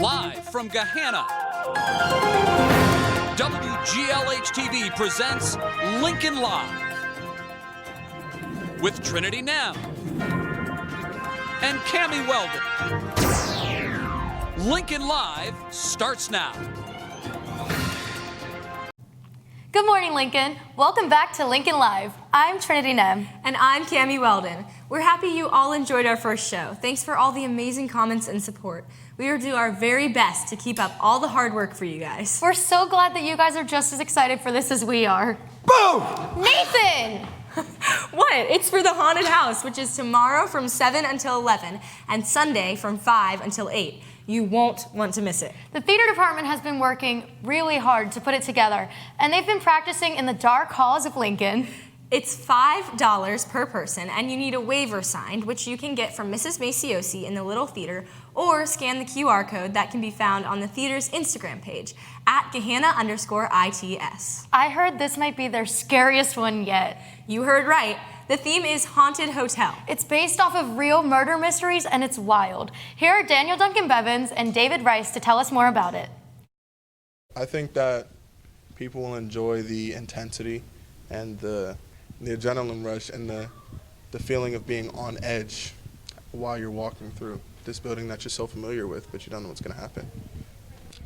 Live from Gahanna, WGLH-TV presents Lincoln Live with Trinity Nam and Cammie Weldon. Lincoln Live starts now. Good morning, Lincoln. Welcome back to Lincoln Live. I'm Trinity Nem. And I'm Cammie Weldon. We're happy you all enjoyed our first show. Thanks for all the amazing comments and support. We will do our very best to keep up all the hard work for you guys. We're so glad that you guys are just as excited for this as we are. Boom! Nathan! What? It's for the haunted house, which is tomorrow from 7 until 11 and Sunday from 5 until 8. You won't want to miss it. The theater department has been working really hard to put it together, and they've been practicing in the dark halls of Lincoln. It's $5 per person, and you need a waiver signed, which you can get from Mrs. Maciosi in the Little Theater, or scan the QR code that can be found on the theater's Instagram page, at Gahanna_ITS. I heard this might be their scariest one yet. You heard right. The theme is Haunted Hotel. It's based off of real murder mysteries, and it's wild. Here are Daniel Duncan Bevins and David Rice to tell us more about it. I think that people will enjoy the intensity and the adrenaline rush and the feeling of being on edge while you're walking through this building that you're so familiar with, but you don't know what's going to happen.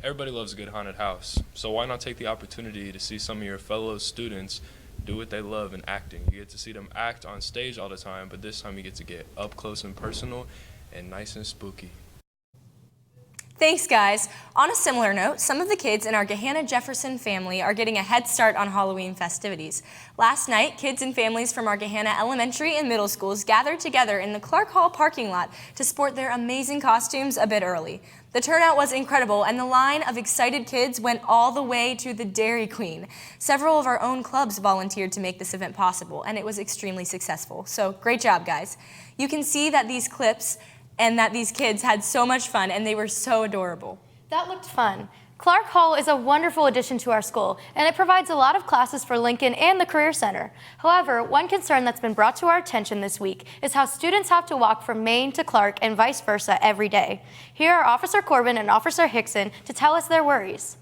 Everybody loves a good haunted house, so why not take the opportunity to see some of your fellow students do what they love in acting. You get to see them act on stage all the time, but this time you get to get up close and personal and nice and spooky. Thanks, guys. On a similar note, some of the kids in our Gahanna Jefferson family are getting a head start on Halloween festivities. Last night, kids and families from our Gahanna elementary and middle schools gathered together in the Clark Hall parking lot to sport their amazing costumes a bit early. The turnout was incredible, and the line of excited kids went all the way to the Dairy Queen. Several of our own clubs volunteered to make this event possible, and it was extremely successful. So great job, guys. You can see that these clips and that these kids had so much fun, and they were so adorable. That looked fun. Clark Hall is a wonderful addition to our school, and it provides a lot of classes for Lincoln and the Career Center. However, one concern that's been brought to our attention this week is how students have to walk from Main to Clark and vice versa every day. Here are Officer Corbin and Officer Hickson to tell us their worries.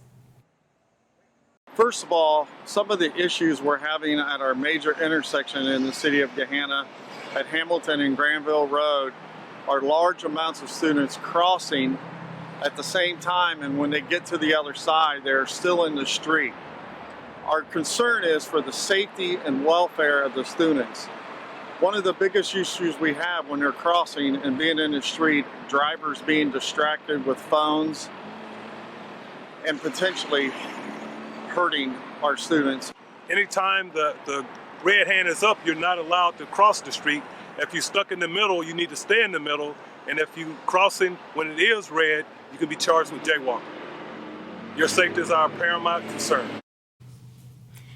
First of all, some of the issues we're having at our major intersection in the city of Gahanna at Hamilton and Granville Road are large amounts of students crossing at the same time, and when they get to the other side, they're still in the street. Our concern is for the safety and welfare of the students. One of the biggest issues we have when they're crossing and being in the street, drivers being distracted with phones and potentially hurting our students. Anytime the red hand is up, you're not allowed to cross the street. If you're stuck in the middle, you need to stay in the middle. And if you're crossing when it is red, you can be charged with jaywalking. Your safety is our paramount concern.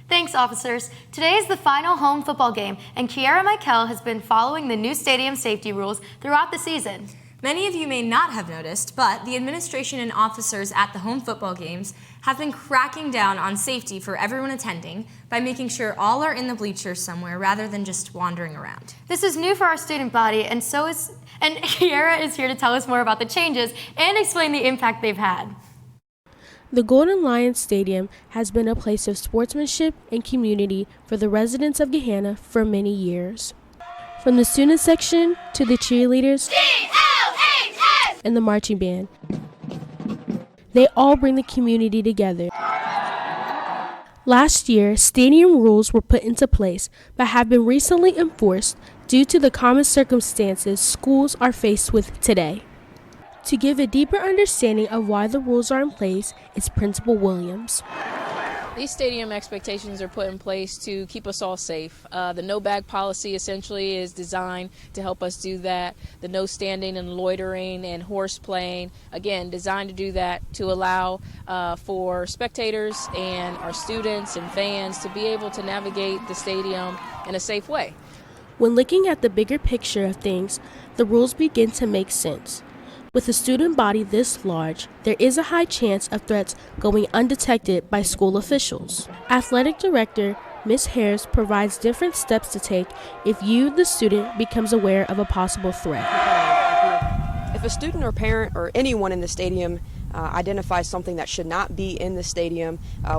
Thanks, officers. Today is the final home football game, and Kiara Michael has been following the new stadium safety rules throughout the season. Many of you may not have noticed, but the administration and officers at the home football games have been cracking down on safety for everyone attending by making sure all are in the bleachers somewhere rather than just wandering around. This is new for our student body, and Kiara is here to tell us more about the changes and explain the impact they've had. The Golden Lion Stadium has been a place of sportsmanship and community for the residents of Gahanna for many years. From the student section to the cheerleaders and the marching band, they all bring the community together. Last year, stadium rules were put into place but have been recently enforced due to the common circumstances schools are faced with today. To give a deeper understanding of why the rules are in place is Principal Williams. These stadium expectations are put in place to keep us all safe. The no bag policy essentially is designed to help us do that. The no standing and loitering and horse playing, again, designed to do that, to allow for spectators and our students and fans to be able to navigate the stadium in a safe way. When looking at the bigger picture of things, the rules begin to make sense. With a student body this large, there is a high chance of threats going undetected by school officials. Athletic Director Ms. Harris provides different steps to take if you, the student, becomes aware of a possible threat. If a student or parent or anyone in the stadium identify something that should not be in the stadium,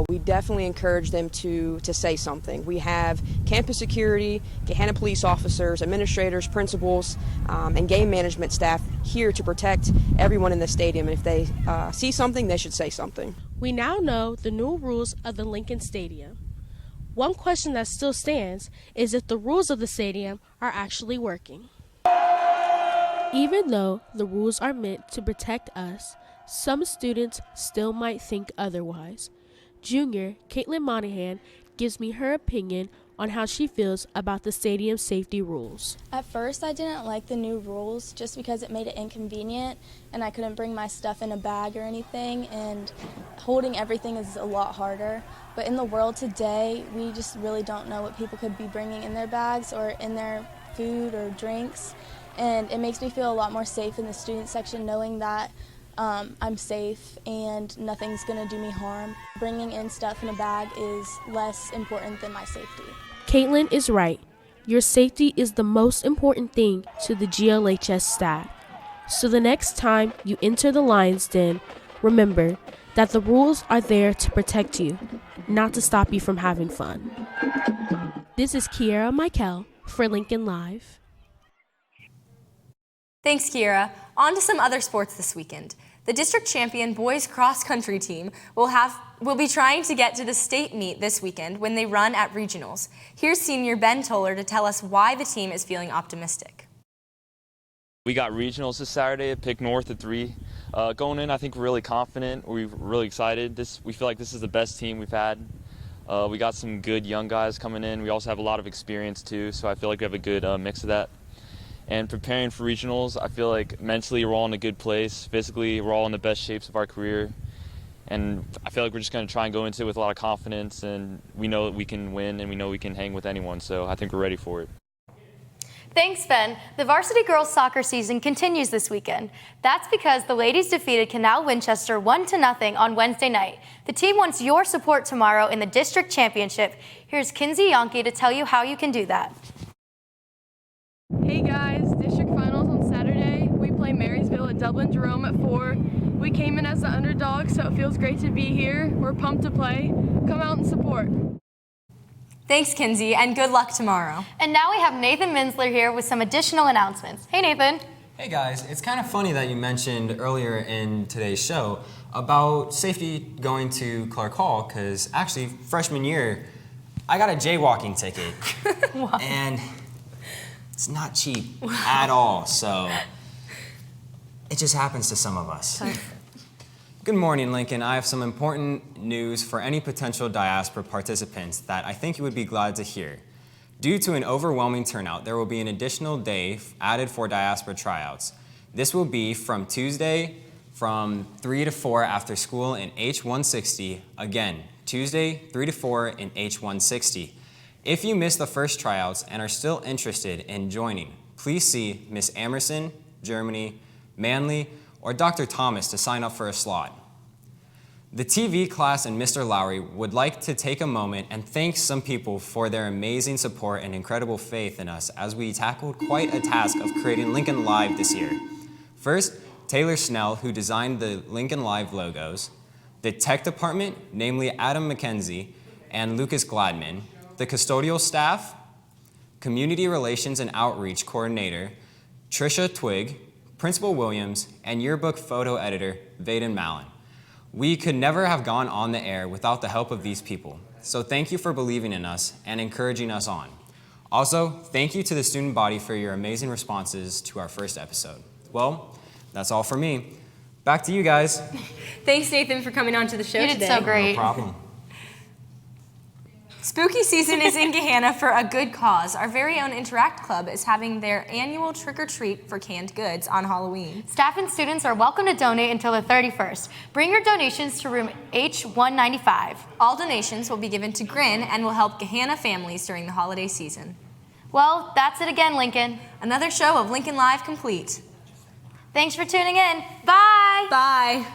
we definitely encourage them to say something. We have campus security, Gahanna police officers, administrators, principals, and game management staff here to protect everyone in the stadium. If they see something, they should say something. We now know the new rules of the Lincoln Stadium. One question that still stands is if the rules of the stadium are actually working. Even though the rules are meant to protect us, some students still might think otherwise. Junior Caitlin Monahan gives me her opinion on how she feels about the stadium's safety rules. At first, I didn't like the new rules just because it made it inconvenient and I couldn't bring my stuff in a bag or anything, and holding everything is a lot harder. But in the world today, we just really don't know what people could be bringing in their bags or in their food or drinks, and it makes me feel a lot more safe in the student section knowing that I'm safe and nothing's going to do me harm. Bringing in stuff in a bag is less important than my safety. Caitlin is right. Your safety is the most important thing to the GLHS staff. So the next time you enter the Lion's Den, remember that the rules are there to protect you, not to stop you from having fun. This is Kiera Michael for Lincoln Live. Thanks, Kiera. On to some other sports this weekend. The district champion boys cross country team will be trying to get to the state meet this weekend when they run at regionals. Here's senior Ben Toller to tell us why the team is feeling optimistic. We got regionals this Saturday at Pick North at 3. Going in, I think we're really confident. We're really excited. We feel like this is the best team we've had. We got some good young guys coming in. We also have a lot of experience too, so I feel like we have a good mix of that. And preparing for regionals, I feel like mentally we're all in a good place. Physically, we're all in the best shapes of our career. And I feel like we're just going to try and go into it with a lot of confidence, and we know that we can win and we know we can hang with anyone, so I think we're ready for it. Thanks, Ben. The varsity girls soccer season continues this weekend. That's because the ladies defeated Canal Winchester 1-0 on Wednesday night. The team wants your support tomorrow in the district championship. Here's Kinsey Yonke to tell you how you can do that. Hey guys, district finals on Saturday. We play Marysville at Dublin Jerome at 4. We came in as the underdog, so it feels great to be here. We're pumped to play. Come out and support. Thanks, Kinsey, and good luck tomorrow. And now we have Nathan Minsler here with some additional announcements. Hey, Nathan. Hey guys, it's kind of funny that you mentioned earlier in today's show about safety going to Clark Hall, because actually freshman year, I got a jaywalking ticket. And it's not cheap at all, so it just happens to some of us. Good morning, Lincoln. I have some important news for any potential diaspora participants that I think you would be glad to hear. Due to an overwhelming turnout, there will be an additional day added for diaspora tryouts. This will be from Tuesday from 3 to 4 after school in H160. Again, Tuesday 3 to 4 in H160. If you missed the first tryouts and are still interested in joining, please see Miss Amerson, Germany, Manley, or Dr. Thomas to sign up for a slot. The TV class and Mr. Lowry would like to take a moment and thank some people for their amazing support and incredible faith in us as we tackled quite a task of creating Lincoln Live this year. First, Taylor Snell, who designed the Lincoln Live logos, the tech department, namely Adam McKenzie and Lucas Gladman, the custodial staff, community relations and outreach coordinator, Trisha Twig, Principal Williams, and yearbook photo editor, Vaden Mallon. We could never have gone on the air without the help of these people. So thank you for believing in us and encouraging us on. Also, thank you to the student body for your amazing responses to our first episode. Well, that's all for me. Back to you guys. Thanks, Nathan, for coming on to the show today. You did so great. No problem. Spooky season is in Gahanna for a good cause. Our very own Interact Club is having their annual trick-or-treat for canned goods on Halloween. Staff and students are welcome to donate until the 31st. Bring your donations to room H195. All donations will be given to Grin and will help Gahanna families during the holiday season. Well, that's it again, Lincoln. Another show of Lincoln Live complete. Thanks for tuning in. Bye. Bye.